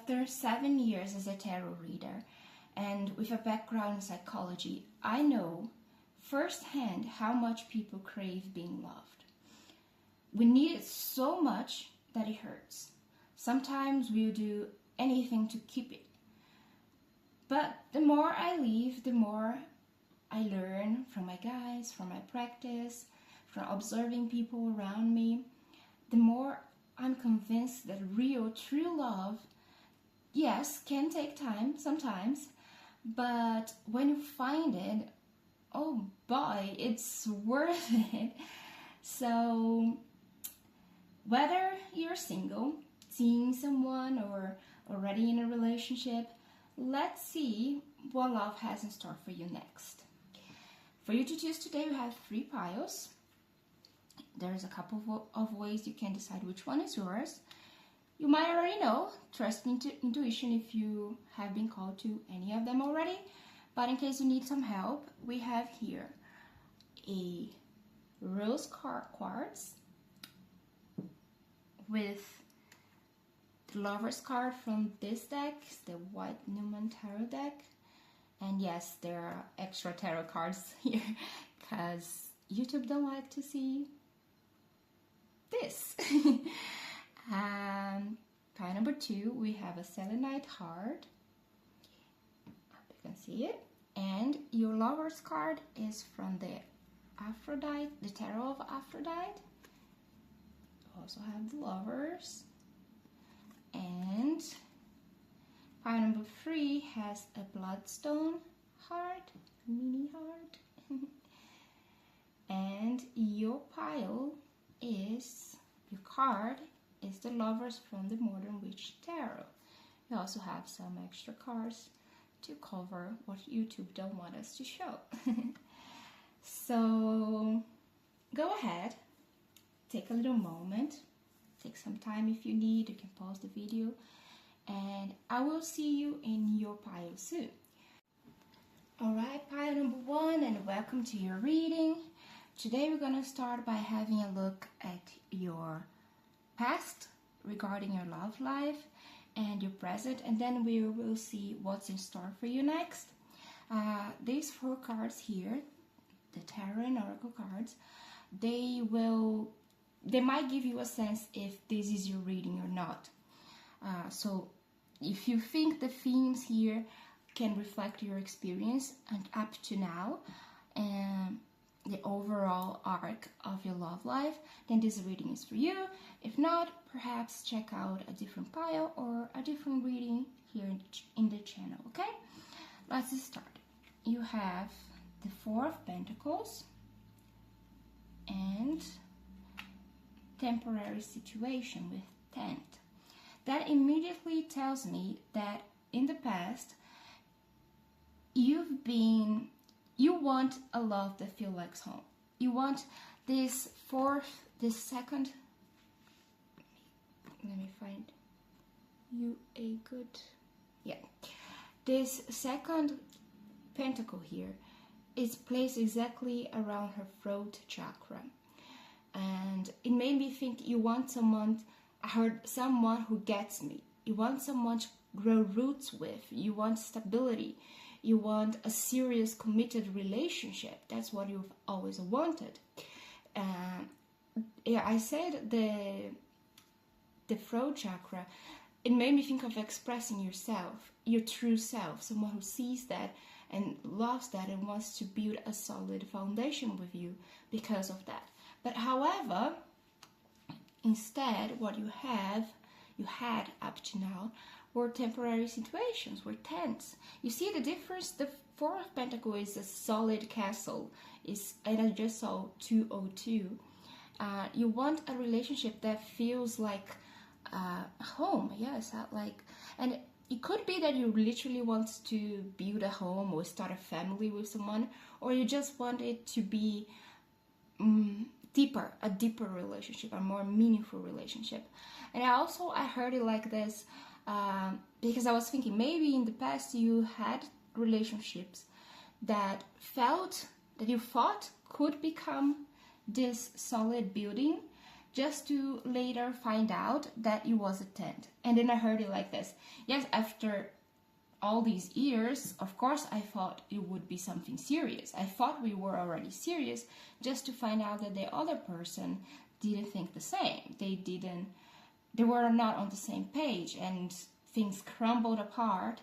after 7 years as a tarot reader and with a background in psychology, I know firsthand how much people crave being loved. We need it so much that it hurts. Sometimes we'll do anything to keep it. But the more I live, the more I learn from my guides, from my practice, from observing people around me, the more I'm convinced that real, true love, yes, can take time sometimes, but when you find it, oh boy, it's worth it. So whether you're single, seeing someone, or already in a relationship, let's see what love has in store for you next. For you to choose today, we have 3 piles. There's a couple of ways you can decide which one is yours. You might already know, trust intuition if you have been called to any of them already. But in case you need some help, we have here a rose quartz with the Lover's card from this deck, the White Newman Tarot deck. And yes, there are extra tarot cards here because YouTube don't like to see this. Pile number 2, we have a selenite heart. You can see it. And your Lover's card is from the Aphrodite, the Tarot of Aphrodite. You also have the Lovers. And pile number 3 has a bloodstone heart, a mini heart. And your card is the Lovers from the Modern Witch Tarot. You also have some extra cards to cover what YouTube don't want us to show. So go ahead, take a little moment, take some time if you need. You can pause the video, and I will see you in your pile soon. Alright, pile number 1, and welcome to your reading. Today we're going to start by having a look at your past regarding your love life and your present, and then we will see what's in store for you next. These 4 cards here, the Tarot and Oracle cards, they might give you a sense if this is your reading or not. So if you think the themes here can reflect your experience and up to now, and the overall arc of your love life, then this reading is for you. If not, perhaps check out a different pile or a different reading here in the channel, okay? Let's start. You have the 4 of Pentacles and temporary situation with tent. That immediately tells me that in the past, you want a love that feels like home. You want this second, let me find you a good, this second pentacle here is placed exactly around her throat chakra. And it made me think you want someone who gets me. You want someone to grow roots with. You want stability. You want a serious, committed relationship. That's what you've always wanted. I said the throat chakra, it made me think of expressing yourself, your true self, someone who sees that and loves that and wants to build a solid foundation with you because of that. But however, instead, what you had up to now, were temporary situations, were tense. You see the difference? The 4 of Pentacles is a solid castle, and I just saw 202. You want a relationship that feels like home, yes, and it could be that you literally want to build a home or start a family with someone, or you just want it to be a deeper relationship, a more meaningful relationship. And I heard it like this because I was thinking maybe in the past you had relationships that you thought could become this solid building, just to later find out that it was a tent. And then I heard it like this. Yes, after all these years, of course, I thought it would be something serious. I thought we were already serious, just to find out that the other person didn't think the same. They were not on the same page, and things crumbled apart.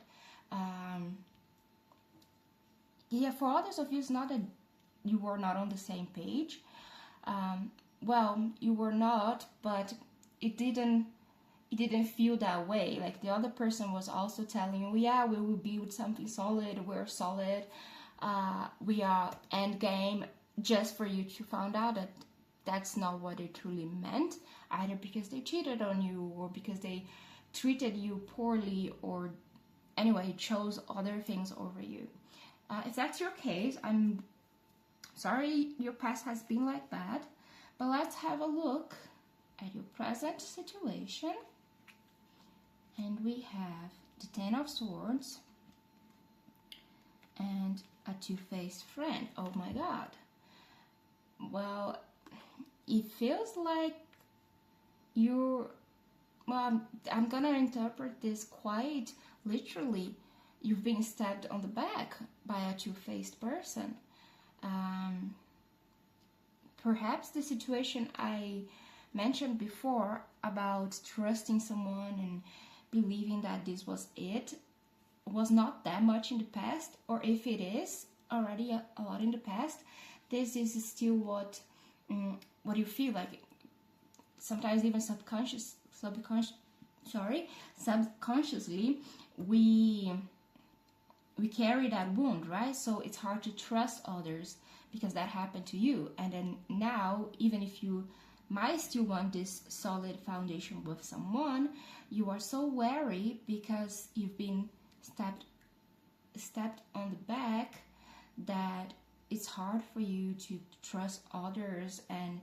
Yeah, for others of you, it's not that you were not on the same page. Well, you were not, but it didn't feel that way. Like the other person was also telling you, yeah, we will build something solid, we're solid, we are end game, just for you to find out that that's not what it truly meant, either because they cheated on you or because they treated you poorly, or anyway chose other things over you. If that's your case, I'm sorry your past has been like that, but let's have a look at your present situation. And we have the Ten of Swords and a two-faced friend. Oh my God. Well, it feels like I'm gonna interpret this quite literally. You've been stabbed on the back by a two-faced person. Perhaps the situation I mentioned before about trusting someone and believing that this was it was not that much in the past, or if it is already a lot in the past, this is still what you feel like. Sometimes even subconsciously we carry that wound, right? So it's hard to trust others because that happened to you. And then now, even if you might still want this solid foundation with someone, you are so wary because you've been stepped on the back that it's hard for you to trust others and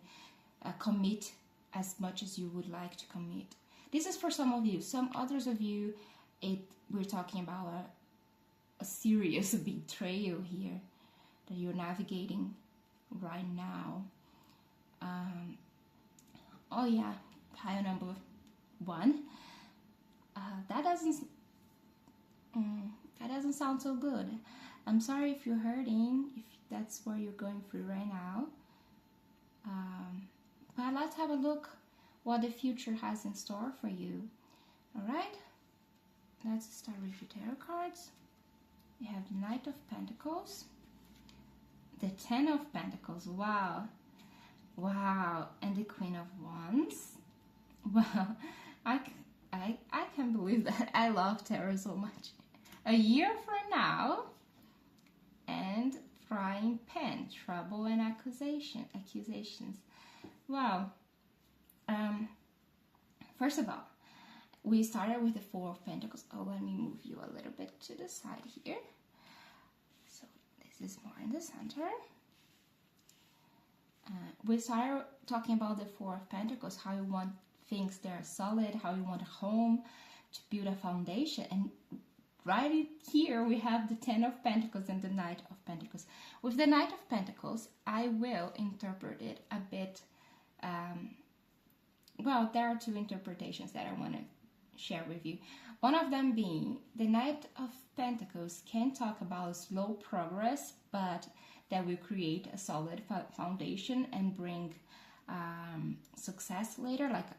commit as much as you would like to commit. This is for some of you. Some others of you, we're talking about a serious betrayal here that you're navigating right now. Oh yeah, pile number 1. That doesn't sound so good. I'm sorry if you're hurting, if that's what you're going through right now. But let's have a look what the future has in store for you. Alright? Let's start with your tarot cards. You have the Knight of Pentacles, the Ten of Pentacles, wow, and the Queen of Wands. Well, I can't believe that. I love tarot so much. A year from now, and Frying Pan, trouble and accusations. Wow. First of all, we started with the Four of Pentacles. Oh, let me move you a little bit to the side here. So this is more in the center. We started talking about the Four of Pentacles, how you want things that are solid, how you want a home to build a foundation. And right here we have the Ten of Pentacles and the Knight of Pentacles. With the Knight of Pentacles, I will interpret it a bit. Well, there are two interpretations that I want to share with you. One of them being the Knight of Pentacles can talk about slow progress, but that will create a solid foundation and bring success later, like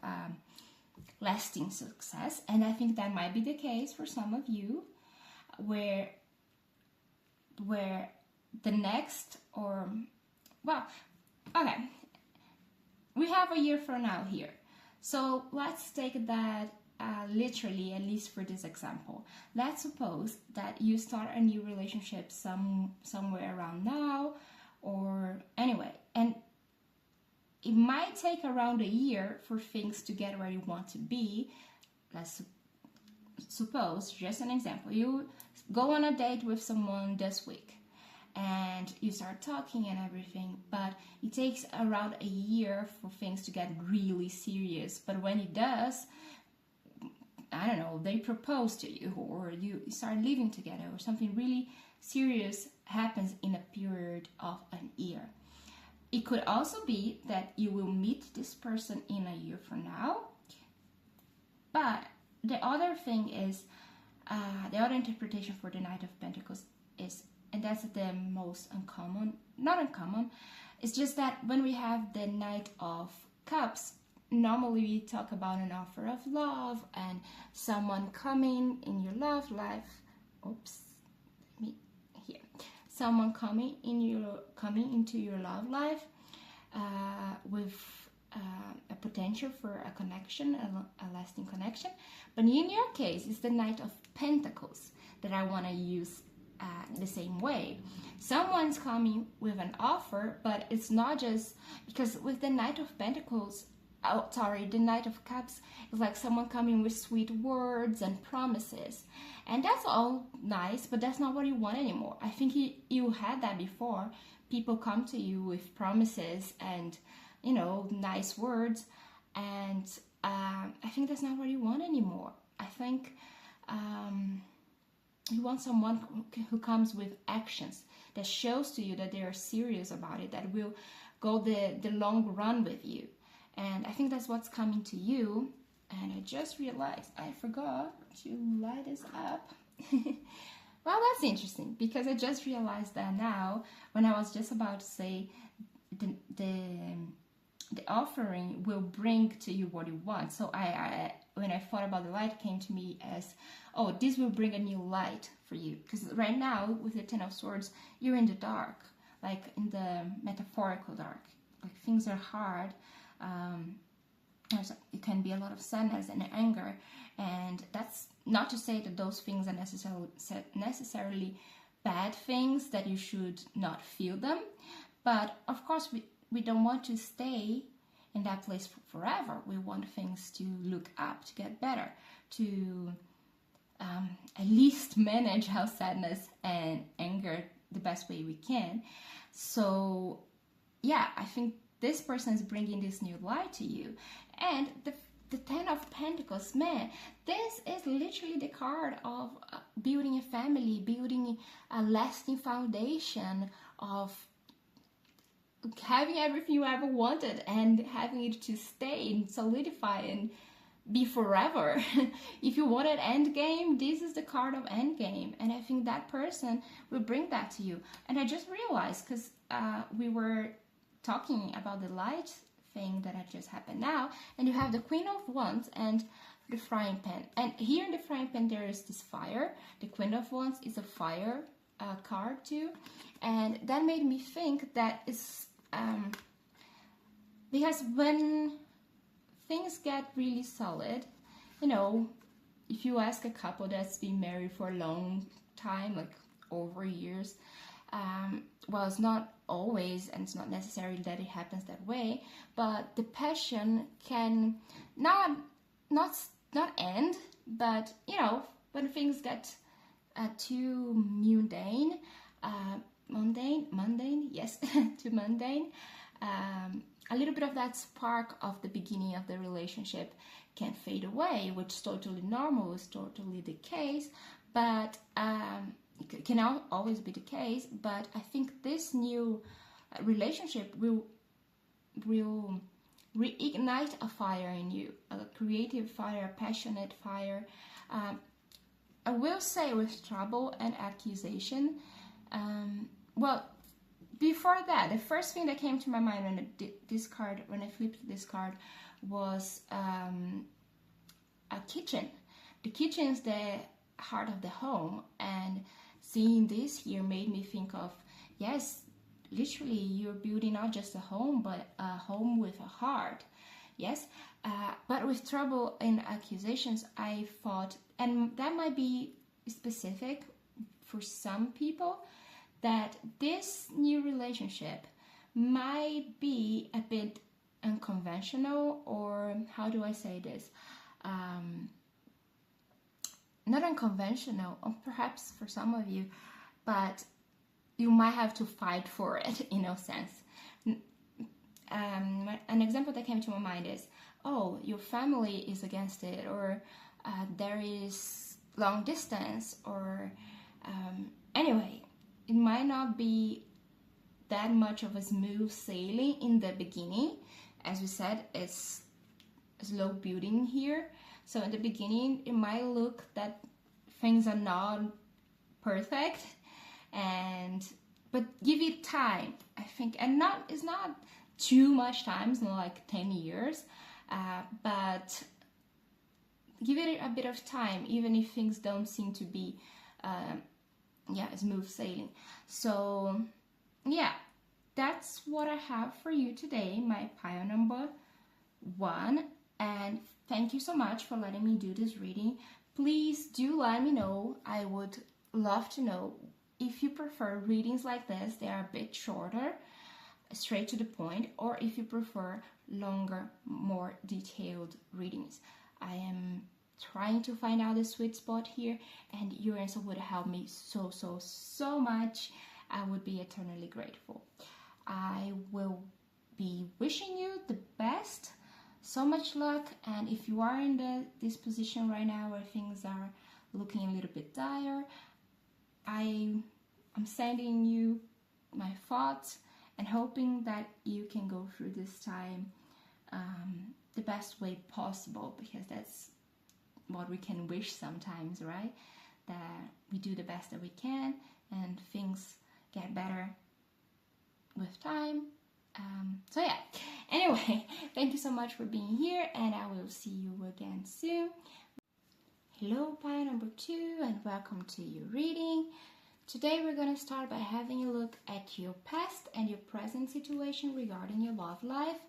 lasting success. And I think that might be the case for some of you, where the next, or well, okay, we have a year from now here. So let's take that literally, at least for this example. Let's suppose that you start a new relationship somewhere around now, or anyway, and it might take around a year for things to get where you want to be. Let's suppose, just an example, you go on a date with someone this week and you start talking and everything, but it takes around a year for things to get really serious. But when it does, I don't know, they propose to you, or you start living together, or something really serious happens in a period of an year. it could also be that you will meet this person in a year from now. But the other thing is, the other interpretation for the Knight of Pentacles is, and that's the most uncommon, not uncommon, it's just that when we have the Knight of Cups, normally we talk about an offer of love and someone coming in your love life. Oops, me here. Someone coming into your love life with a potential for a connection, a lasting connection. But in your case, it's the Knight of Pentacles that I want to use the same way. Someone's coming with an offer, but it's not just because with the Knight of Pentacles, the Knight of Cups is like someone coming with sweet words and promises, and that's all nice, but that's not what you want anymore. I think you had that before. People come to you with promises and, you know, nice words, and I think that's not what you want anymore. I think you want someone who comes with actions that shows to you that they are serious about it, that will go the long run with you. And I think that's what's coming to you. And I just realized I forgot to light this up. Well, that's interesting, because I just realized that now, when I was just about to say the offering will bring to you what you want. So I when I thought about the light, it came to me as, oh, this will bring a new light for you. Because right now, with the Ten of Swords, you're in the dark, like in the metaphorical dark. Like things are hard. It can be a lot of sadness and anger, and that's not to say that those things are necessarily bad things, that you should not feel them. But of course, we don't want to stay in that place forever. We want things to look up, to get better, to at least manage our sadness and anger the best way we can. So yeah, I think this person is bringing this new light to you. And the Ten of Pentacles, man, this is literally the card of building a family, building a lasting foundation, of having everything you ever wanted and having it to stay and solidify and be forever. If you wanted end game, this is the card of end game, and I think that person will bring that to you. And I just realized, because we were talking about the light thing that had just happened now, and you have the Queen of Wands and the Frying Pan, and here in the Frying Pan there is this fire. The Queen of Wands is a fire card too, and that made me think that it's because when things get really solid, you know, if you ask a couple that's been married for a long time, like over years, well, it's not always, and it's not necessarily that it happens that way, but the passion can not end, but, you know, when things get too mundane, yes, too mundane, a little bit of that spark of the beginning of the relationship can fade away, which is totally normal, is totally the case, but it can always be the case. But I think this new relationship will reignite a fire in you, a creative fire, a passionate fire. I will say, with trouble and accusation, well, before that, the first thing that came to my mind when I flipped this card was a kitchen. The kitchen is the heart of the home, and seeing this here made me think of, yes, literally you're building not just a home, but a home with a heart. Yes, but with trouble and accusations, I thought, and that might be specific for some people, that this new relationship might be a bit unconventional, or how do I say this? Not unconventional, or perhaps for some of you, but you might have to fight for it in a sense. An example that came to my mind is, oh, your family is against it, or there is long distance, or anyway, it might not be that much of a smooth sailing in the beginning. As we said, it's slow building here. So in the beginning, it might look that things are not perfect, but give it time, I think, and it's not too much time. It's not like 10 years, but give it a bit of time, even if things don't seem to be smooth sailing. So yeah, that's what I have for you today, my pile number 1. And thank you so much for letting me do this reading. Please do let me know. I would love to know if you prefer readings like this. They are a bit shorter, straight to the point, or if you prefer longer, more detailed readings. I am trying to find out the sweet spot here, and your answer would help me so much. I would be eternally grateful. I will be wishing you the best, so much luck, and if you are in this position right now where things are looking a little bit dire, I'm sending you my thoughts and hoping that you can go through this time the best way possible, because that's what we can wish sometimes, right? That we do the best that we can and things get better with time. So yeah, anyway, thank you so much for being here, and I will see you again soon. Hello, pile number 2, and welcome to your reading. Today we're going to start by having a look at your past and your present situation regarding your love life,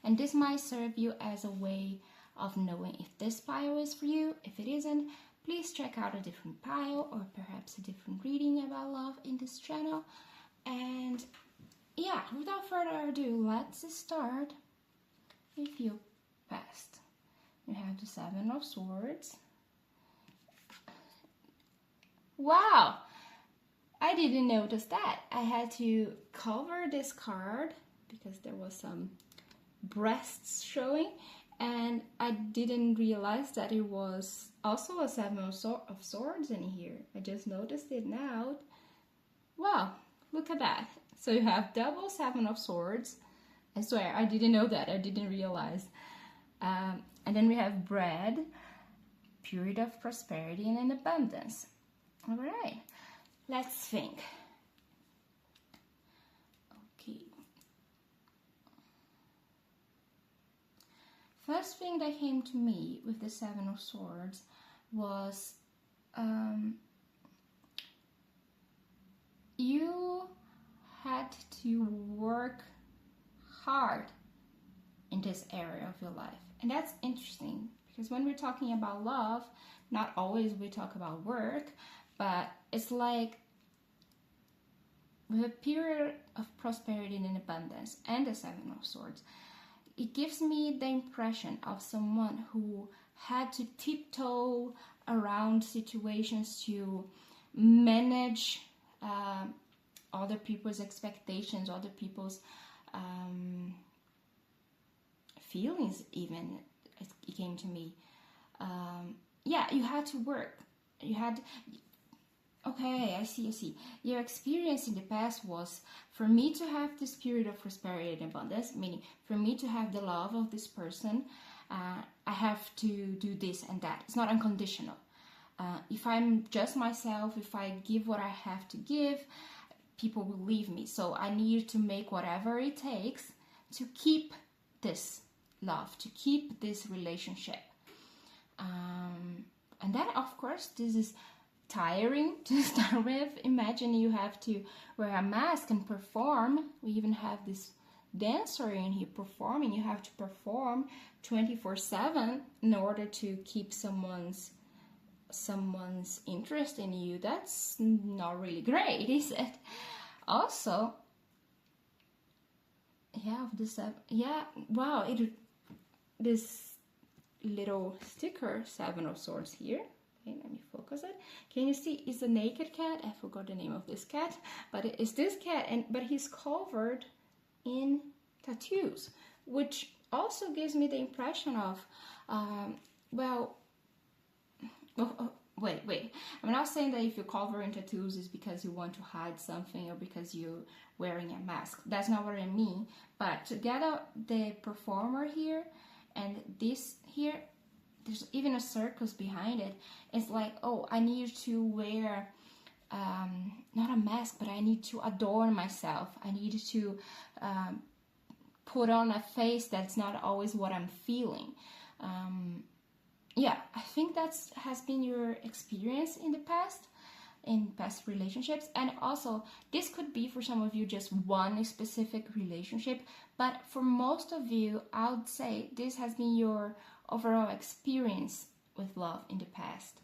and this might serve you as a way of knowing if this pile is for you. If it isn't, please check out a different pile or perhaps a different reading about love in this channel. And yeah, without further ado, let's start with your past. You have the 7 of Swords. Wow! I didn't notice that. I had to cover this card because there was some breasts showing, and I didn't realize that it was also a 7 of Swords in here. I just noticed it now. Wow, look at that. So you have double 7 of Swords. I swear, I didn't know that. I didn't realize. And then we have bread, period of prosperity and abundance. All right, let's think. Okay. First thing that came to me with the 7 of Swords was you had to work hard in this area of your life. And that's interesting, because when we're talking about love, not always we talk about work, but it's like with a period of prosperity and abundance and the 7 of Swords, it gives me the impression of someone who had to tiptoe around situations to manage other people's expectations, other people's feelings even. It came to me. Yeah, you had to work. You had... Okay, I see. Your experience in the past was, for me to have this period of prosperity and abundance, meaning for me to have the love of this person, I have to do this and that. It's not unconditional. If I'm just myself, if I give what I have to give, people will leave me. So I need to make whatever it takes to keep this love, to keep this relationship. And then, of course, this is tiring to start with. Imagine you have to wear a mask and perform. We even have this dancer in here performing. You have to perform 24/7 in order to keep someone's interest in you. That's not really great, is it? Also, wow, this little sticker, 7 of Swords here. Okay, let me focus it. Can you see? It's a naked cat. I forgot the name of this cat, but it's this cat, but he's covered in tattoos, which also gives me the impression of, wait. I'm not saying that if you're covering tattoos is because you want to hide something or because you're wearing a mask. That's not what I mean. But together, the performer here and this here, there's even a circus behind it. It's like, oh, I need to wear not a mask, but I need to adorn myself. I need to put on a face that's not always what I'm feeling. Yeah, I think that's has been your experience in the past, in past relationships. And also, this could be for some of you just one specific relationship, but for most of you, I would say this has been your overall experience with love in the past,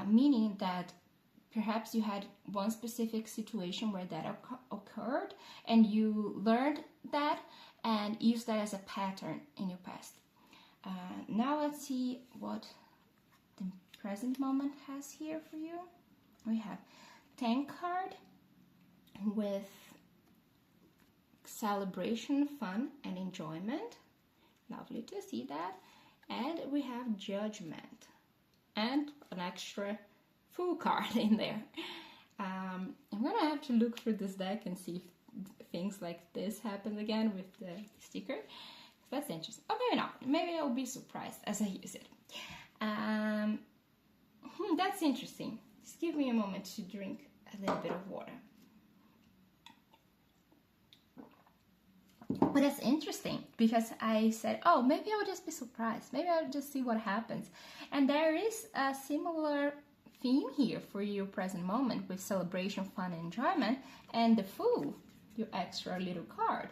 meaning that perhaps you had one specific situation where that occurred and you learned that and used that as a pattern in your past. Now let's see what the present moment has here for you. We have 10 card with celebration, fun, and enjoyment. Lovely to see that. And we have judgment and an extra Fool card in there. I'm gonna have to look through this deck and see if things like this happen again with the sticker. That's interesting. Oh, maybe not. Maybe I'll be surprised as I use it. That's interesting. Just give me a moment to drink a little bit of water. But that's interesting because I said, oh, maybe I'll just be surprised. Maybe I'll just see what happens. And there is a similar theme here for your present moment with celebration, fun, and enjoyment, and the Fool, your extra little card.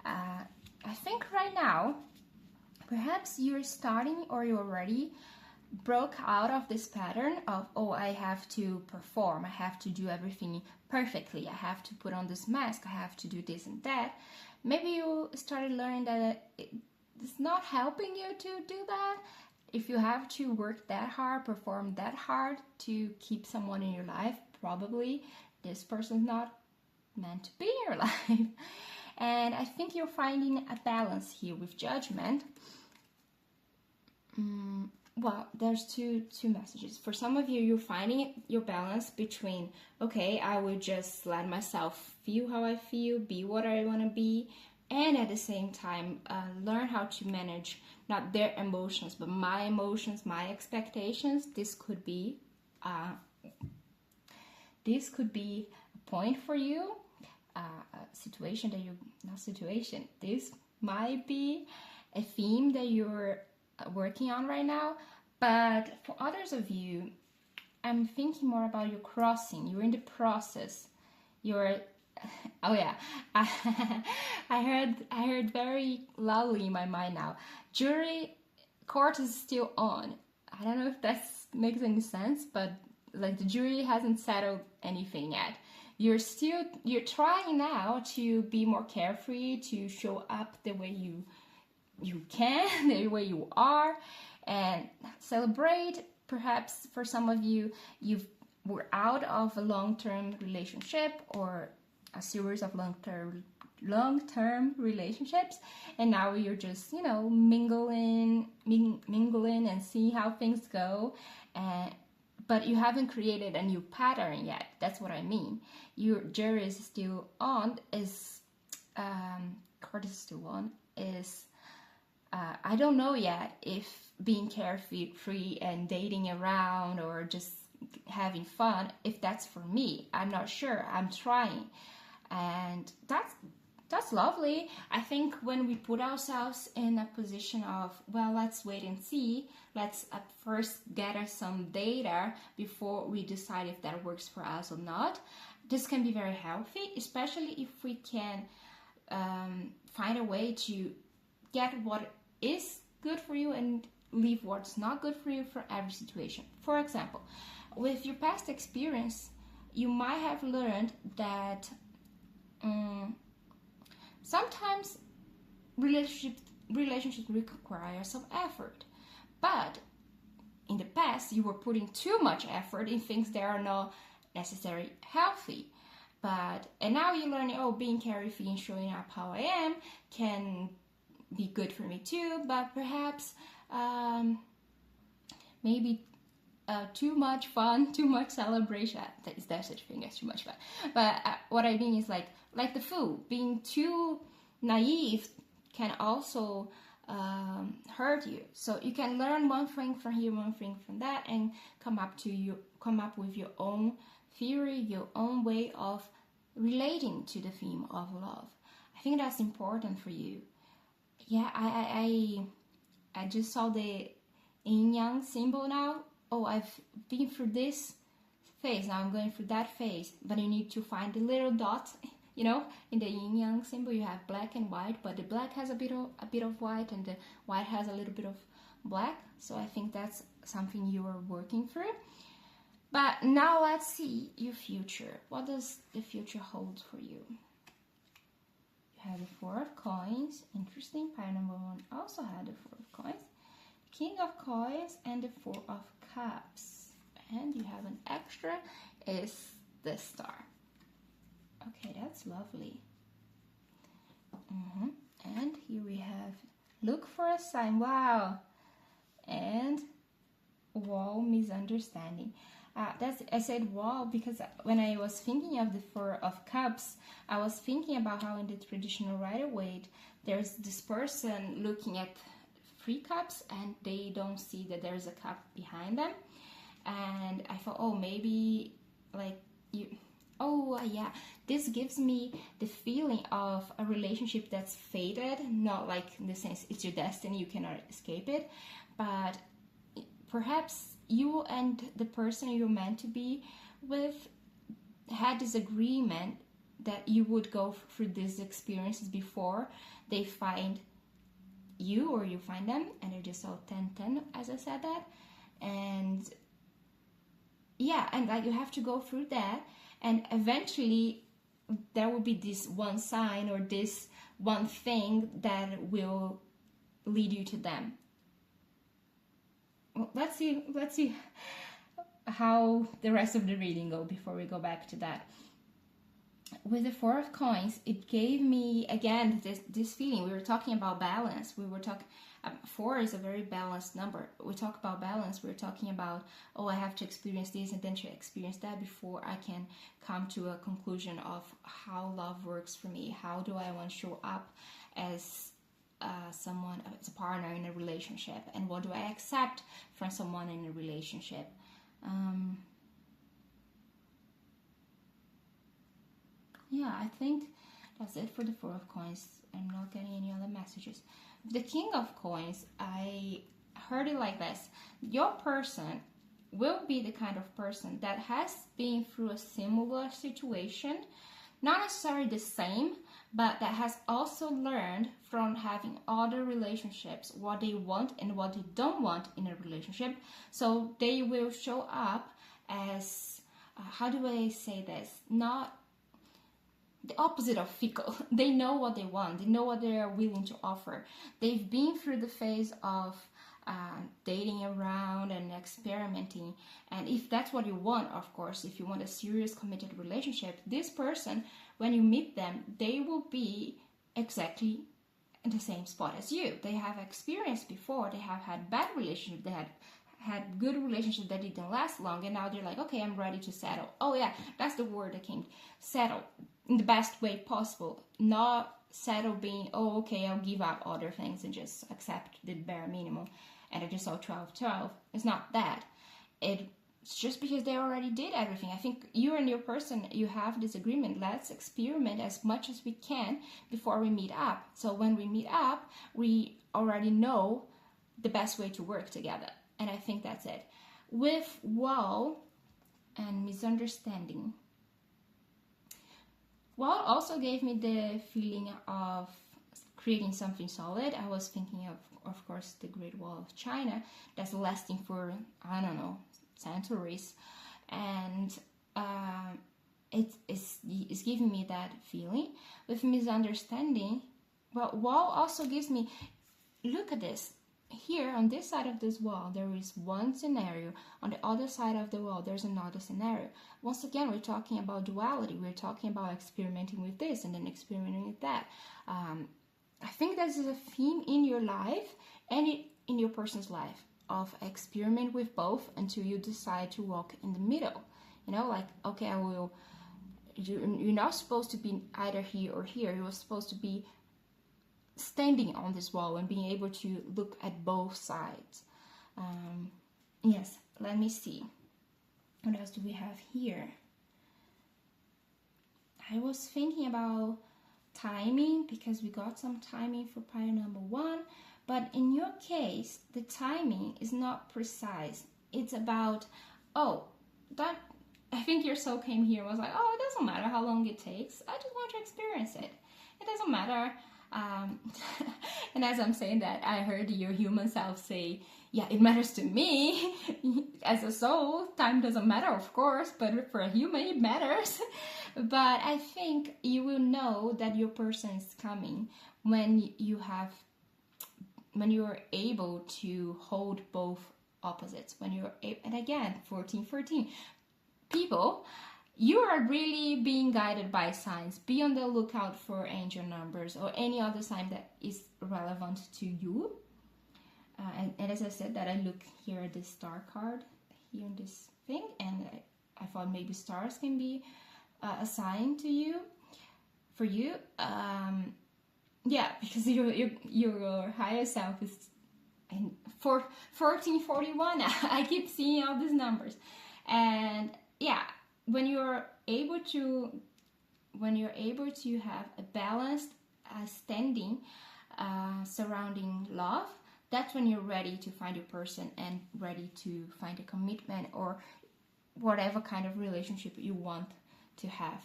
I think right now, perhaps you're starting or you already broke out of this pattern of, oh, I have to perform, I have to do everything perfectly, I have to put on this mask, I have to do this and that. Maybe you started learning that it's not helping you to do that. If you have to work that hard, perform that hard to keep someone in your life, probably this person's not meant to be in your life. And I think you're finding a balance here with judgment. Well, there's two messages. For some of you, you're finding your balance between, okay, I will just let myself feel how I feel, be what I want to be, and at the same time, learn how to manage not their emotions, but my emotions, my expectations. This could be a point for you, a situation that this might be a theme that you're working on right now. But for others of you, I'm thinking more about you crossing. You're in the process. Oh yeah, I heard very loudly in my mind now. Jury court is still on. I don't know if that makes any sense, but like the jury hasn't settled anything yet. You're trying now to be more carefree, to show up the way you can, the way you are, and celebrate. Perhaps for some of you, were out of a long-term relationship or a series of long-term relationships, and now you're just mingling and see how things go, but you haven't created a new pattern yet. That's what I mean. Your jury is still on. Court is still on. I don't know yet if being carefree and dating around or just having fun, if that's for me. I'm not sure. I'm trying. And that's lovely. I think when we put ourselves in a position of, well, let's wait and see, let's at first gather some data before we decide if that works for us or not, this can be very healthy, especially if we can find a way to get what is good for you and leave what's not good for you for every situation. For example, with your past experience, you might have learned that sometimes relationships require some effort, but in the past you were putting too much effort in things that are not necessarily healthy. And now you're learning, being carefree and showing up how I am can be good for me too, but perhaps maybe too much fun, too much celebration. Is there such thing as too much fun? But what I mean is like the food, being too naive can also hurt you. So you can learn one thing from here, one thing from that, and come up with your own theory, your own way of relating to the theme of love. I think that's important for you. Yeah, I just saw the yin yang symbol now. Oh, I've been through this phase, now I'm going through that phase. But you need to find the little dots, you know, in the yin yang symbol you have black and white, but the black has a bit of white and the white has a little bit of black. So I think that's something you are working through. But now let's see your future. What does the future hold for you? You have the Four of Coins. Interesting. Pile number 1 also had the Four of Coins. King of Coins and the Four of Cups. And you have an extra, is the Star. Okay, that's lovely. And here we have, look for a sign. Wow. And wall, misunderstanding. I said wall because when I was thinking of the Four of Cups, I was thinking about how in the traditional Rider-Waite, there's this person looking at 3 cups and they don't see that there's a cup behind them. And I thought, oh, maybe like you, oh yeah, this gives me the feeling of a relationship that's fated, not like in the sense it's your destiny, you cannot escape it, but perhaps you and the person you're meant to be with had this agreement that you would go through these experiences before they find you or you find them. And I just saw 10-10 as I said that. And yeah, and like you have to go through that, and eventually there will be this one sign or this one thing that will lead you to them. Well, let's see how the rest of the reading go before we go back to that. With the Four of Coins, it gave me again this feeling. We were talking about balance. We were talking. 4 is a very balanced number. We talk about balance. We're talking about, oh, I have to experience this and then to experience that before I can come to a conclusion of how love works for me. How do I want to show up as someone, as a partner in a relationship, and what do I accept from someone in a relationship? Yeah, I think that's it for the Four of Coins. I'm not getting any other messages. The King of Coins, I heard it like this. Your person will be the kind of person that has been through a similar situation, not necessarily the same, but that has also learned from having other relationships what they want and what they don't want in a relationship. So they will show up as, how do I say this? Not the opposite of fickle. They know what they want. They know what they are willing to offer. They've been through the phase of dating around and experimenting. And if that's what you want, of course, if you want a serious committed relationship, this person, when you meet them, they will be exactly in the same spot as you. They have experienced before. They have had bad relationships. They had good relationships that didn't last long. And now they're like, okay, I'm ready to settle. Oh yeah, that's the word that came. Settle. In the best way possible, not settle being, oh, okay, I'll give up other things and just accept the bare minimum. And I just saw 12-12. It's not that. It's just because they already did everything. I think you and your person, you have this agreement. Let's experiment as much as we can before we meet up. So when we meet up, we already know the best way to work together. And I think that's it. With wall and misunderstanding, well, also gave me the feeling of creating something solid. I was thinking of course, the Great Wall of China that's lasting for, I don't know, centuries. And it's giving me that feeling. With misunderstanding, well, wall also gives me, look at this. Here, on this side of this wall, there is one scenario. On the other side of the wall, there's another scenario. Once again, we're talking about duality. We're talking about experimenting with this and then experimenting with that. I think this is a theme in your life and in your person's life. of experiment with both until you decide to walk in the middle. You know, like, okay, you're not supposed to be either here or here. You're supposed to be standing on this wall and being able to look at both sides. Yes, let me see. What else do we have here? I was thinking about timing, because we got some timing for pile number 1, but in your case, the timing is not precise. It's about, oh, that, I think your soul came here and was like, oh, it doesn't matter how long it takes. I just want to experience it. It doesn't matter. And as I'm saying that, I heard your human self say, yeah, it matters to me. As a soul, time doesn't matter, of course, but for a human, it matters. But I think you will know that your person is coming when you're able to hold both opposites. And again, 1414. People, you are really being guided by signs. Be on the lookout for angel numbers or any other sign that is relevant to you. And as I said, that I look here at this star card here in this thing, and I thought maybe stars can be a sign to you, for you. Yeah, because your higher self is in 1441. I keep seeing all these numbers, and yeah, when you're able to have a balanced standing surrounding love, that's when you're ready to find your person and ready to find a commitment or whatever kind of relationship you want to have.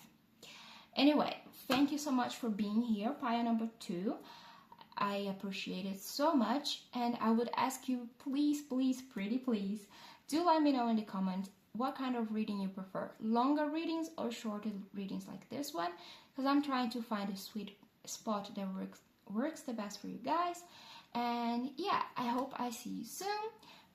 Anyway, thank you so much for being here, pile number 2. I appreciate it so much, and I would ask you, please, pretty please, do let me know in the comments what kind of reading you prefer, longer readings or shorter readings like this one, because I'm trying to find a sweet spot that works the best for you guys. And yeah, I hope I see you soon.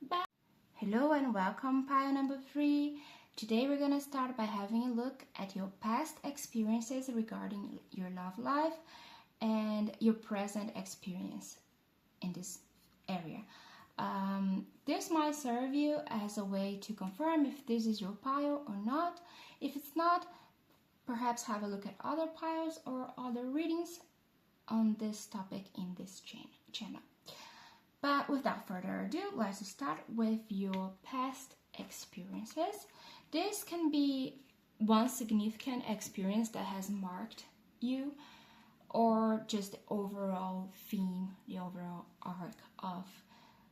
Bye. Hello and welcome, pile number 3. Today we're gonna start by having a look at your past experiences regarding your love life and your present experience in this area. This might serve you as a way to confirm if this is your pile or not. If it's not, perhaps have a look at other piles or other readings on this topic in this channel. But without further ado, let's start with your past experiences. This can be one significant experience that has marked you, or just the overall theme, the overall arc of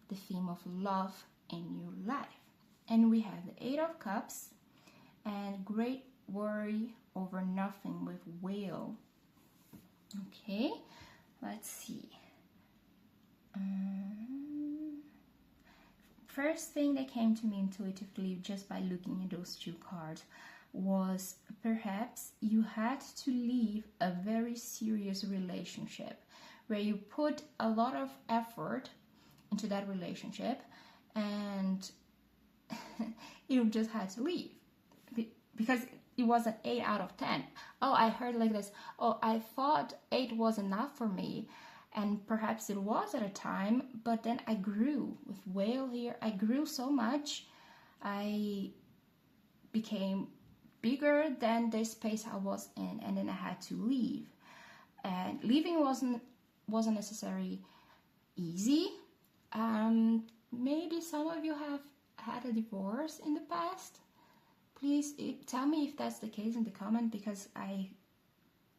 the theme of love in your life. And we have the 8 of Cups and great worry over nothing with Whale. Okay, let's see. First thing that came to me intuitively just by looking at those 2 cards was perhaps you had to leave a very serious relationship where you put a lot of effort into that relationship and you just had to leave because it was an 8 out of 10. Oh, I heard like this. Oh, I thought 8 was enough for me. And perhaps it was at a time, but then I grew with Whale here. I grew so much. I became bigger than the space I was in, and then I had to leave. And leaving wasn't necessarily easy. Maybe some of you have had a divorce in the past. Please tell me if that's the case in the comment, because I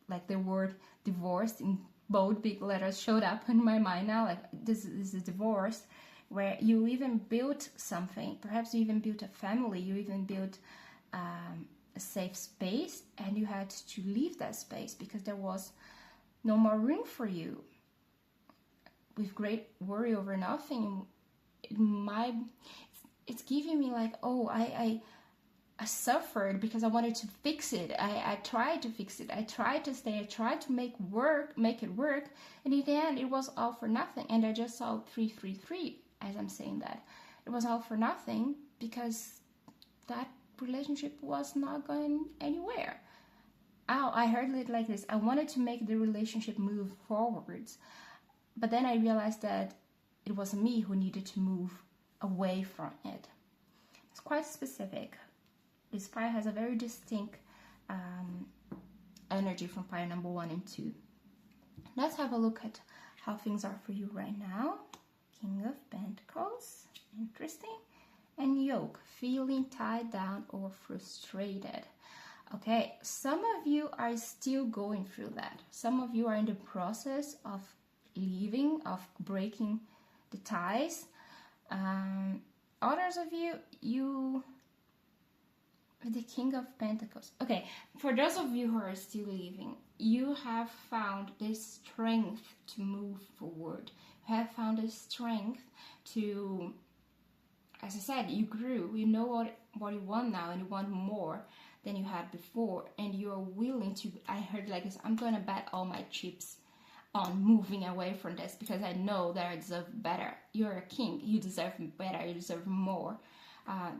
like the word divorced in bold big letters showed up in my mind now. Like this is a divorce where you even built something. Perhaps you even built a family. You even built a safe space, and you had to leave that space because there was no more room for you. With great worry over nothing, it's giving me like, oh, I suffered because I wanted to fix it. I tried to fix it. I tried to stay. I tried to make it work. And in the end, it was all for nothing. And I just saw 333 as I'm saying that. It was all for nothing because that relationship was not going anywhere. Oh, I heard it like this. I wanted to make the relationship move forwards. But then I realized that it was me who needed to move away from it. It's quite specific. This fire has a very distinct energy from fire number 1 and 2. Let's have a look at how things are for you right now. King of Pentacles, interesting. And Yoke, feeling tied down or frustrated. Okay, some of you are still going through that. Some of you are in the process of leaving, of breaking the ties. Others of you, the King of Pentacles. Okay, for those of you who are still leaving, you have found this strength to move forward. You have found this strength to, as I said, you grew. You know what you want now, and you want more than you had before, and you're willing to, I heard like this, I'm gonna bet all my chips on moving away from this because I know that I deserve better. You're a king, you deserve better, you deserve more.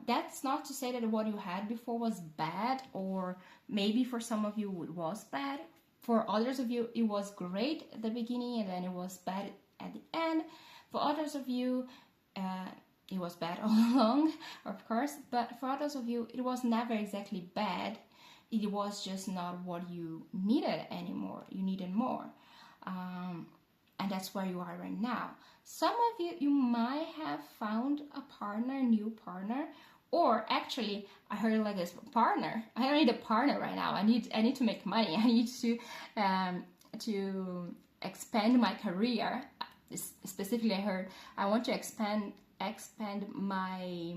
That's not to say that what you had before was bad, or maybe for some of you it was bad. For others of you it was great at the beginning and then it was bad at the end. For others of you it was bad all along, of course, but for others of you it was never exactly bad. It was just not what you needed anymore. You needed more. And that's where you are right now. Some of you might have found a partner, a new partner, or actually, I heard like this partner. I don't need a partner right now. I need to make money. I need to expand my career. Specifically, I heard I want to expand my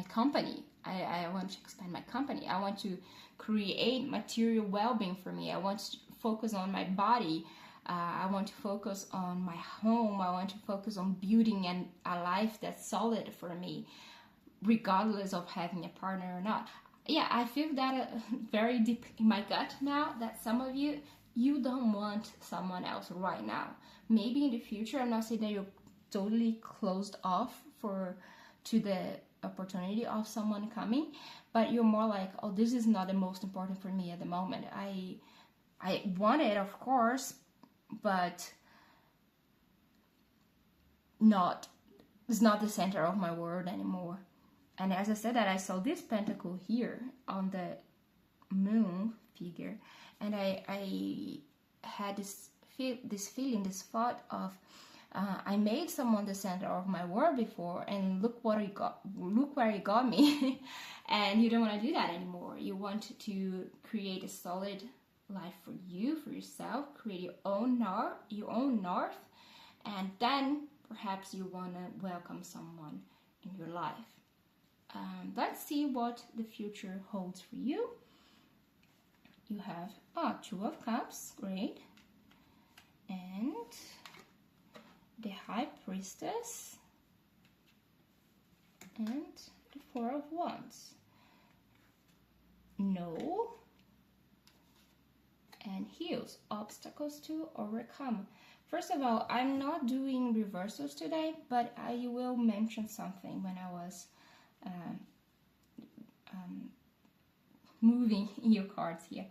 company. I want to expand my company. I want to create material well-being for me. I want to focus on my body. I want to focus on my home. I want to focus on building a life that's solid for me, regardless of having a partner or not. Yeah, I feel that very deep in my gut now, that some of you don't want someone else right now. Maybe in the future, I'm not saying that you're totally closed off to the opportunity of someone coming, but you're more like, oh, this is not the most important for me at the moment. I want it, of course, but it's not the center of my world anymore. And as I said, that I saw this pentacle here on the moon figure, and I had this feeling, this thought of I made someone the center of my world before, and look where it got me. And you don't want to do that anymore. You want to create a solid life for you, for yourself, create your own north, and then perhaps you want to welcome someone in your life. Let's see what the future holds for you. You have Two of Cups, great, and the High Priestess and the Four of Wands. No. And heals, obstacles to overcome. First of all, I'm not doing reversals today, but I will mention something when I was moving your cards here,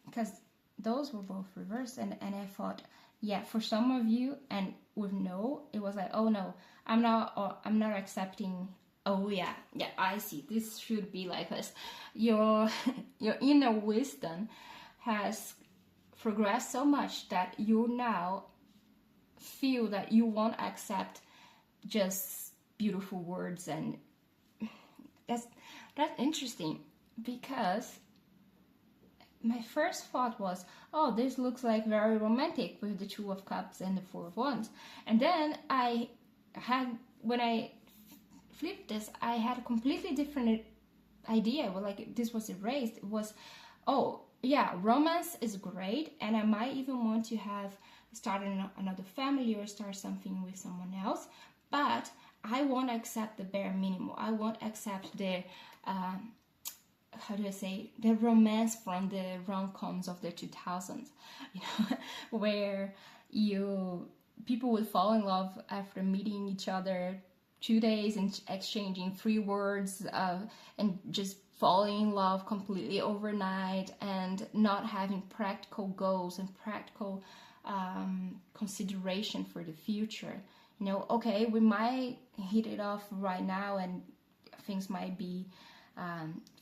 because those were both reversed, and I thought, yeah, for some of you, and with no, it was like, oh no, I'm not accepting. Oh yeah, I see, this should be like this. Your inner wisdom has progressed so much that you now feel that you won't accept just beautiful words, and that's interesting, because my first thought was, oh, this looks like very romantic with the Two of Cups and the Four of Wands. And then when I flipped this, I had a completely different idea. Well, like, this was erased. It was, oh yeah, romance is great, and I might even want to start another family or start something with someone else, but I won't accept the bare minimum. I won't accept the the romance from the rom-coms of the 2000s, where people would fall in love after meeting each other 2 days and exchanging 3 words and just falling in love completely overnight, and not having practical goals and practical consideration for the future. You know, okay, we might hit it off right now and things might be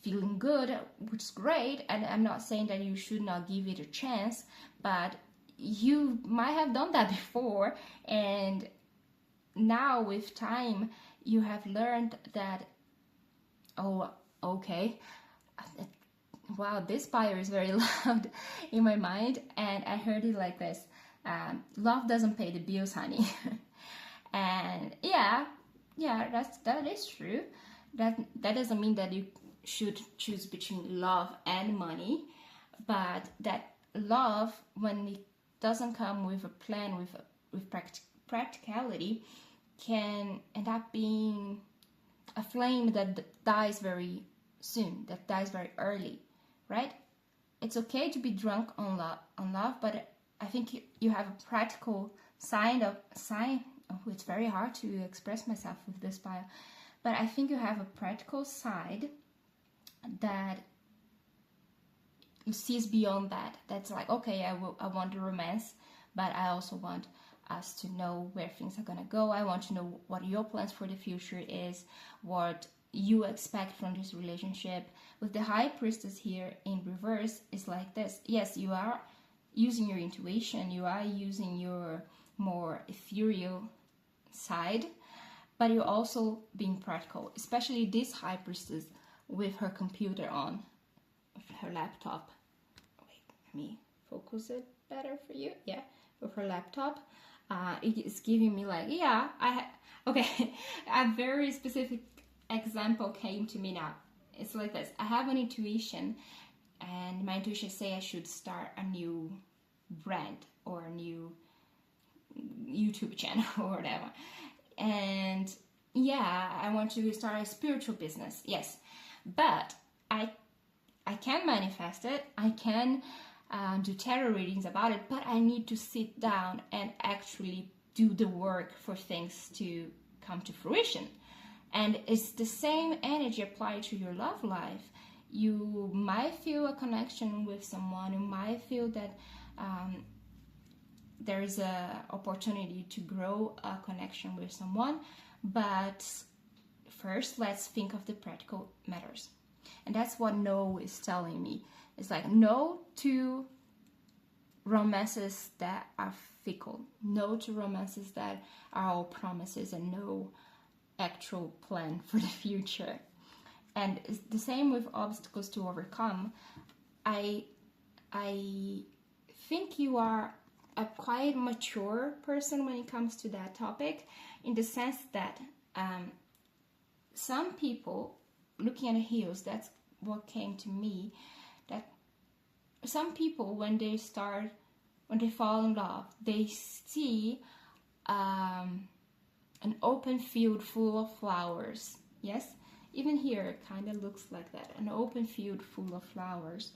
feeling good, which is great. And I'm not saying that you should not give it a chance, but you might have done that before, and now with time you have learned that, oh, okay, wow, this pyre is very loud in my mind, and I heard it like this: love doesn't pay the bills, honey. And yeah, that is true. That doesn't mean that you should choose between love and money, but that love, when it doesn't come with a plan, with practicality, can end up being a flame that dies very soon, that dies very early, right? It's okay to be drunk on love, but I think you have a practical sign. Oh, it's very hard to express myself with this bio, but I think you have a practical side that sees beyond that. That's like, okay, I want the romance, but I also want us to know where things are gonna go. I want to know what your plans for the future is, what you expect from this relationship. With the High Priestess here in reverse, it's like this. Yes, you are using your intuition, you are using your more ethereal side, but you're also being practical, especially this High Priestess with her computer on, with her laptop. Wait, let me focus it better for you. Yeah, with her laptop. It is giving me like, yeah, okay, a very specific example came to me now. It's like this: I have an intuition, and my intuition say I should start a new brand or a new YouTube channel or whatever. And yeah, I want to start a spiritual business. Yes, but I can manifest it. I can do tarot readings about it, but I need to sit down and actually do the work for things to come to fruition. And it's the same energy applied to your love life. You might feel a connection with someone. You might feel that there is an opportunity to grow a connection with someone. But first, let's think of the practical matters. And that's what no is telling me. It's like no to romances that are fickle. No to romances that are all promises and no actual plan for the future. And it's the same with obstacles to overcome. I think you are a quite mature person when it comes to that topic, in the sense that some people, looking at the heels, that's what came to me, that some people, when they fall in love, they see an open field full of flowers. Yes, even here it kind of looks like that, an open field full of flowers.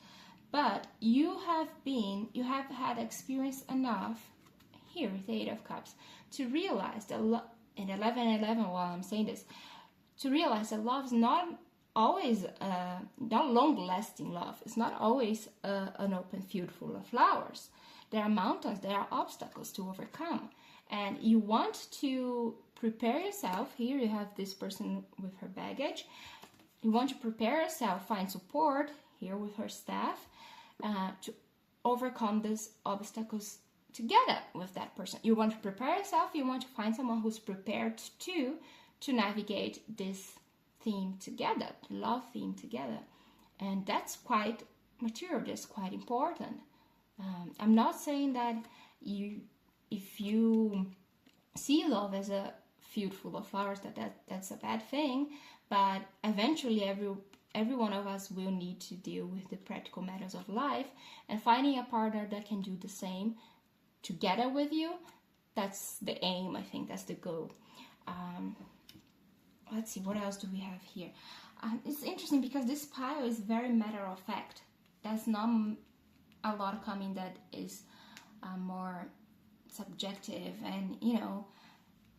But you have had experience enough, here with the Eight of Cups, to realize that in 11:11, while I'm saying this, to realize that love is not always not long-lasting love. It's not always an open field full of flowers. There are mountains, there are obstacles to overcome, and you want to prepare yourself. Here you have this person with her baggage. You want to prepare yourself, find support here with her staff, to overcome these obstacles together with that person. You want to prepare yourself. You want to find someone who's prepared to navigate this theme together, the love theme together. And that's quite mature. That's quite important. I'm not saying that if you see love as a field full of flowers, that's a bad thing. But eventually, every one of us will need to deal with the practical matters of life, and finding a partner that can do the same together with you, that's the aim. I think that's the goal. Let's see, what else do we have here? It's interesting because this pile is very matter of fact. There's not a lot coming that is more subjective, and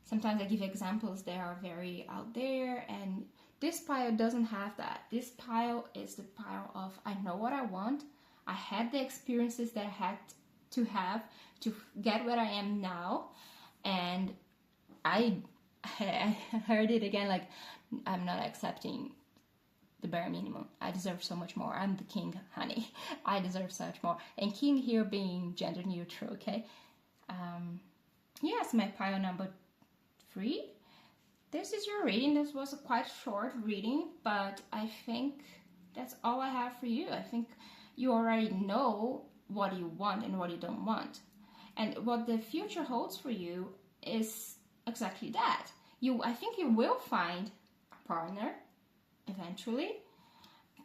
sometimes I give examples that are very out there, and this pile doesn't have that. This pile is the pile of, I know what I want. I had the experiences that I had to have to get where I am now, and I heard it again, like, I'm not accepting the bare minimum. I deserve so much more. I'm the king, honey. I deserve so much more. And king here being gender neutral, okay? Yes, my pile number 3. This is your reading. This was a quite short reading, but I think that's all I have for you. I think you already know what you want and what you don't want. And what the future holds for you is exactly that. I think you will find a partner eventually,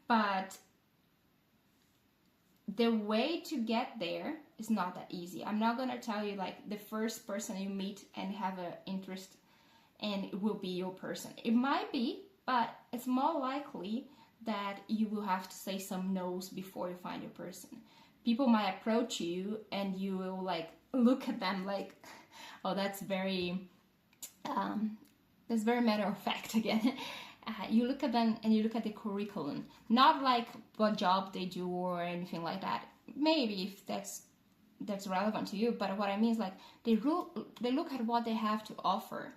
but the way to get there is not that easy. I'm not gonna tell you like the first person you meet and have an interest and it will be your person. It might be, but it's more likely that you will have to say some no's before you find your person. People might approach you and you will like look at them like, oh, that's very matter of fact again. You look at them and you look at the curriculum, not like what job they do or anything like that. Maybe if that's relevant to you, but what I mean is like they look at what they have to offer,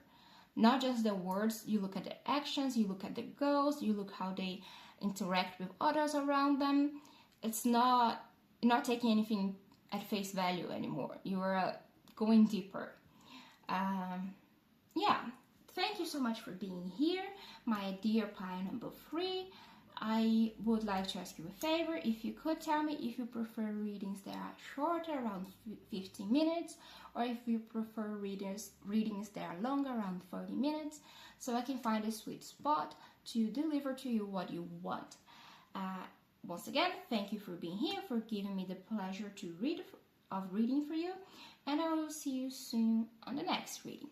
not just the words. You look at the actions, you look at the goals, you look how they interact with others around them. It's not, you're not taking anything at face value anymore. You are going deeper. Yeah. Thank you so much for being here, my dear pile number 3. I would like to ask you a favor. If you could tell me if you prefer readings that are shorter, around 15 minutes, or if you prefer readings that are longer, around 30 minutes, so I can find a sweet spot to deliver to you what you want. Once again, thank you for being here, for giving me the pleasure to reading for you, and I will see you soon on the next reading.